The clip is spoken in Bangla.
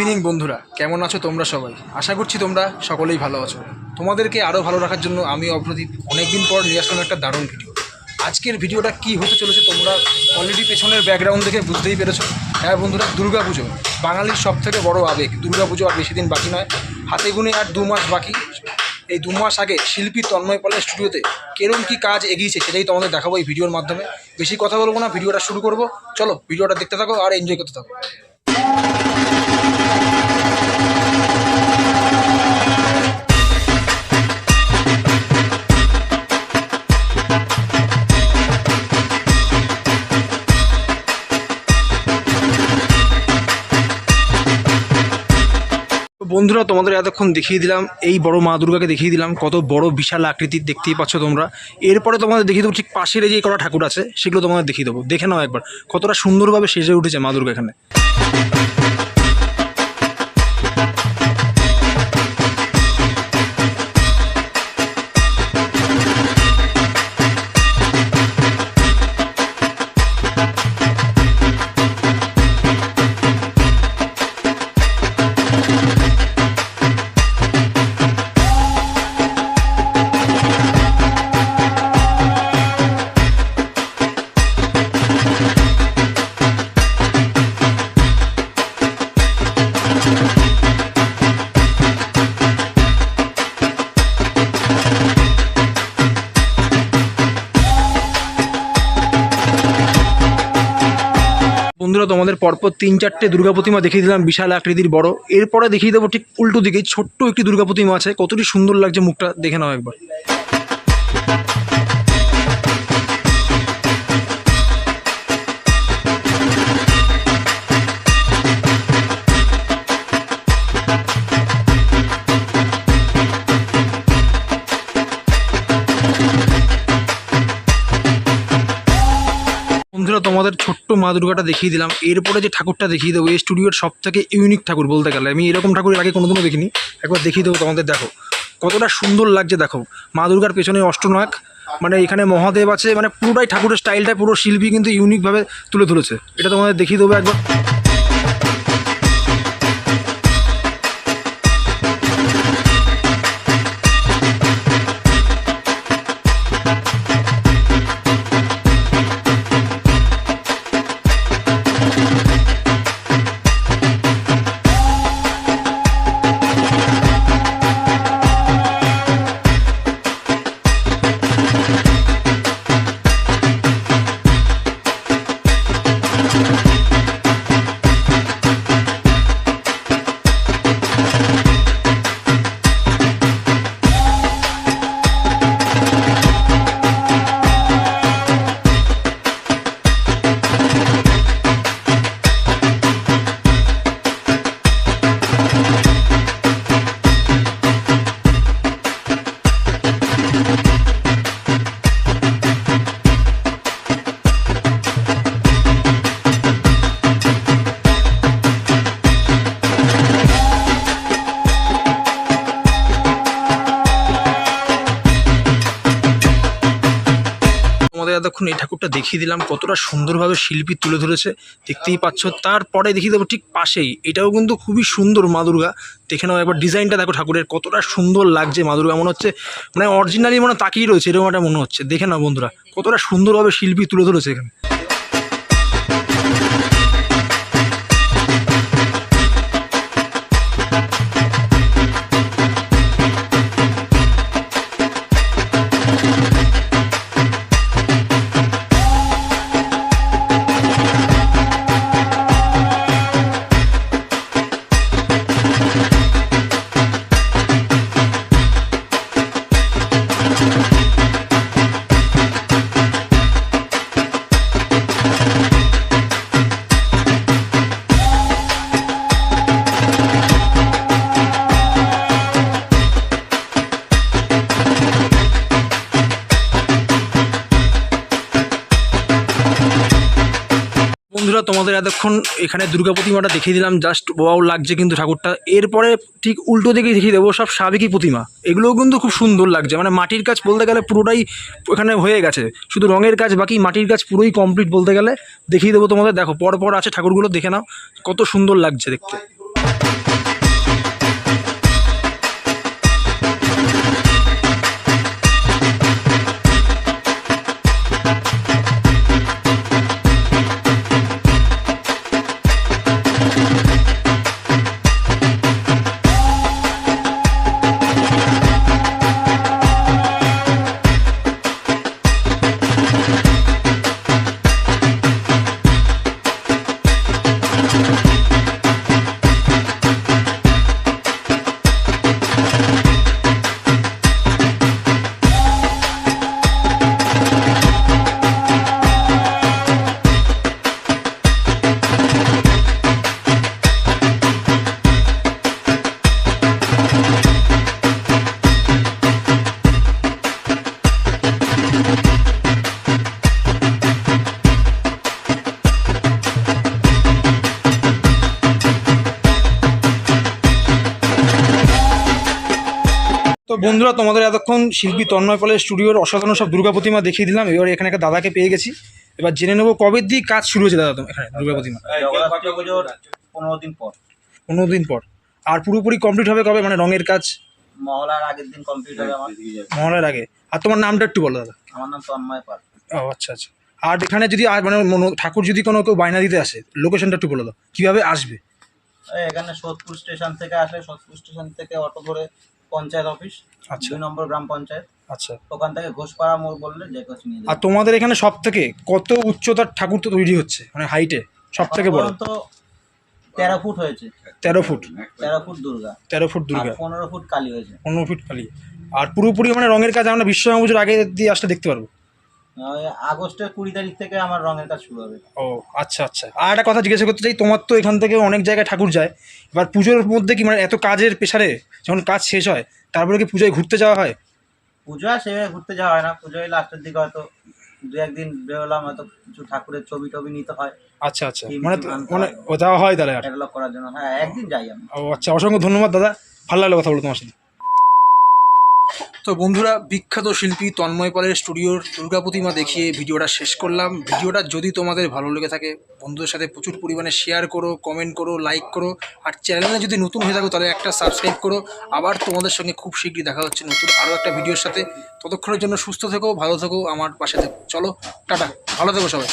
ইভিনিং বন্ধুরা, কেমন আছো তোমরা সবাই? আশা করছি তোমরা সকলেই ভালো আছো। তোমাদেরকে আরও ভালো রাখার জন্য আমি অপ্রদীপ অনেকদিন পর নিয়ে আসলাম একটা দারুণ ভিডিও। আজকের ভিডিওটা কি হতে চলেছে তোমরা অলরেডি পেছনের ব্যাকগ্রাউন্ড দেখে বুঝতেই পেরেছো। হ্যাঁ বন্ধুরা, দুর্গাপুজো বাঙালির সবথেকে বড় আবেগ। দুর্গাপুজো আর বেশি দিন বাকি নয়, হাতে গুনে আর 2 মাস বাকি। এই 2 মাস আগে শিল্পী তন্ময় পালের স্টুডিওতে কেরম কী কাজ এগিয়েছে সেটাই তোমাদের দেখাবো এই ভিডিওর মাধ্যমে। বেশি কথা বলবো না, ভিডিওটা শুরু করবো। চলো ভিডিওটা দেখতে থাকো আর এনজয় করতে থাকো। বন্ধুরা, তোমাদের এতক্ষণ দেখিয়ে দিলাম এই বড় মা দুর্গাকে, দেখিয়ে দিলাম কত বড় বিশাল আকৃতির, দেখতেই পাচ্ছ তোমরা। এরপরে তোমাদের দেখিয়ে দেবো ঠিক পাশের যে কটা ঠাকুর আছে সেগুলো তোমাদের দেখিয়ে দেবো। দেখে নাও একবার কতটা সুন্দরভাবে সেজে উঠেছে মা দুর্গা এখানে। বন্ধুরা, তোমাদের পরপর 3-4টে দুর্গা প্রতিমা দেখিয়ে দিলাম বিশাল আকৃতির বড়। এরপরে দেখিয়ে দেবো ঠিক উল্টো দিকে ছোট্ট একটি দুর্গা প্রতিমা আছে, কতটি সুন্দর লাগছে মুখটা, দেখে নাও একবার। বন্ধুরা, তোমাদের ছোট্ট মা দুর্গাটা দেখিয়ে দিলাম। এরপরে যে ঠাকুরটা দেখিয়ে দেবো এই স্টুডিওর সবথেকে ইউনিক ঠাকুর বলতে গেলে। আমি এরকম ঠাকুরের আগে কোনোদিনও দেখিনি, একবার দেখিয়ে দেবো তোমাদের। দেখো কতটা সুন্দর লাগছে, দেখো মা দুর্গার পেছনে অষ্টনাগ, মানে এখানে মহাদেব আছে, মানে পুরোটাই ঠাকুরের স্টাইলটা পুরো শিল্পী কিন্তু ইউনিকভাবে তুলে ধরেছে। এটা তোমাদের দেখিয়ে দেবো একবার। এতক্ষণ এই ঠাকুরটা দেখিয়ে দিলাম কতটা সুন্দরভাবে শিল্পী তুলে ধরেছে, দেখতেই পাচ্ছ। তারপরে দেখিয়ে দেবো ঠিক পাশেই, এটাও কিন্তু খুবই সুন্দর মা দুর্গা। দেখে নাও একবার ডিজাইনটা, দেখো ঠাকুরের কতটা সুন্দর লাগছে। মা দুর্গা মনে হচ্ছে মানে অরিজিনালি মনে তাকিয়ে রয়েছে, এরকম একটা মনে হচ্ছে। দেখে নাও বন্ধুরা কতটা সুন্দরভাবে শিল্পী তুলে ধরেছে এখানে। বন্ধুরা, তোমাদের এতক্ষণ এখানে দুর্গা প্রতিমাটা দেখিয়ে দিলাম, জাস্ট ওয়াও লাগছে কিন্তু ঠাকুরটা। এরপরে ঠিক উল্টো দিকে দেখিয়ে দেবো সব সাবেকি প্রতিমা, এগুলোও কিন্তু খুব সুন্দর লাগছে। মানে মাটির কাজ বলতে গেলে পুরোটাই এখানে হয়ে গেছে, শুধু রঙের কাজ বাকি, মাটির কাজ পুরোই কমপ্লিট বলতে গেলে। দেখিয়ে দেবো তোমাদের, দেখো পরপর আছে ঠাকুরগুলো, দেখে নাও কত সুন্দর লাগছে দেখতে। তো বন্ধুরা, তোমাদের এতক্ষণ শিল্পী তন্ময় পালের স্টুডিওর অসাধারণ সব দুর্গা প্রতিমা দেখিয়ে দিলাম। এবার এখানে একটা দাদাকে পেয়ে গেছি, এবার জেনে নেবো কবে দিয়ে কাজ শুরু হয়েছে দাদা এখানে দুর্গা প্রতিমা? 15 দিন পর। আর পুরোপুরি কমপ্লিট হবে কবে, মানে রঙের কাজ? মহলার আগের দিন কমপ্লিট হবে আমার। মহলার আগে। আর তোমার নামটা একটু বলো দাদা। আমার নাম তন্ময় পাল। ও আচ্ছা আচ্ছা। আর এখানে যদি মানে ঠাকুর যদি কোনো কেউ বায়না দিতে আসে, লোকেশনটা একটু বলে দাও, কীভাবে আসবে? এখানে সোদপুর স্টেশন থেকে আসলে সোদপুর স্টেশন থেকে অটো ধরে পঞ্চায়েত অফিস, আচ্ছা 2 নম্বর গ্রাম পঞ্চায়েত, আচ্ছা। ওখান থেকে ঘোষপাড়া মোড় বললে যে কেউ চিনিয়ে দেবে। আর তোমাদের এখানে সব থেকে কত উচ্চতার ঠাকুর তো তৈরি হচ্ছে, মানে হাইটে সব থেকে বড়? তো 13 ফুট হয়েছে। 13 foot? 13 foot Durga. 13 foot Durga. 15 foot Kali হয়েছে। 15 ফুট কালী। আর পুরোপুরি মানে রঙের কাজ আমরা বিশ্বকর্মা পুজোর আগে দিয়ে আসলে দেখতে পারবো? আগস্টের 20 তারিখ থেকে আমার রঙের কাজ শুরু হবে। ও আচ্ছা আচ্ছা। আর একটা কথা জিজ্ঞাসা করতে চাই, তোমার তো এখান থেকে অনেক জায়গায় ঠাকুর যায়, এবার পুজোর মধ্যে কি মানে এত কাজের প্রেসারে যখন কাজ শেষ হয় তারপরে কি পুজোয় ঘুরতে যাওয়া হয়? পুজো সেভাবে ঘুরতে যাওয়া হয় না, পুজোয় লাস্টের দিকে হয়তো 2-1 দিন বেরোলাম, হয়তো কিছু ঠাকুরের ছবি টবি নিতে হয়। আচ্ছা আচ্ছা, মানে মানে ও যাওয়া হয় তাহলে? আর ক্যাটালগ করার জন্য হ্যাঁ একদিন যাই আমি। ও আচ্ছা, অসংখ্য ধন্যবাদ দাদা, ভালো লাগলো কথা বলো তোমার সাথে। তো বন্ধুরা, বিখ্যাত শিল্পী তন্ময় পালের স্টুডিওর দুর্গা প্রতিমা দেখিয়ে ভিডিওটা শেষ করলাম। ভিডিওটা যদি তোমাদের ভালো লেগে থাকে বন্ধুদের সাথে প্রচুর পরিমাণে শেয়ার করো, কমেন্ট করো, লাইক করো। আর চ্যানেলে যদি নতুন হয়ে থাকো তাহলে একটা সাবস্ক্রাইব করো। আবার তোমাদের সঙ্গে খুব শীঘ্রই দেখা হচ্ছে নতুন আরও একটা ভিডিওর সাথে। ততক্ষণের জন্য সুস্থ থেকো, ভালো থেকো, আমার পাশে থেকো। চলো টাটা, ভালো থেকো সবাই।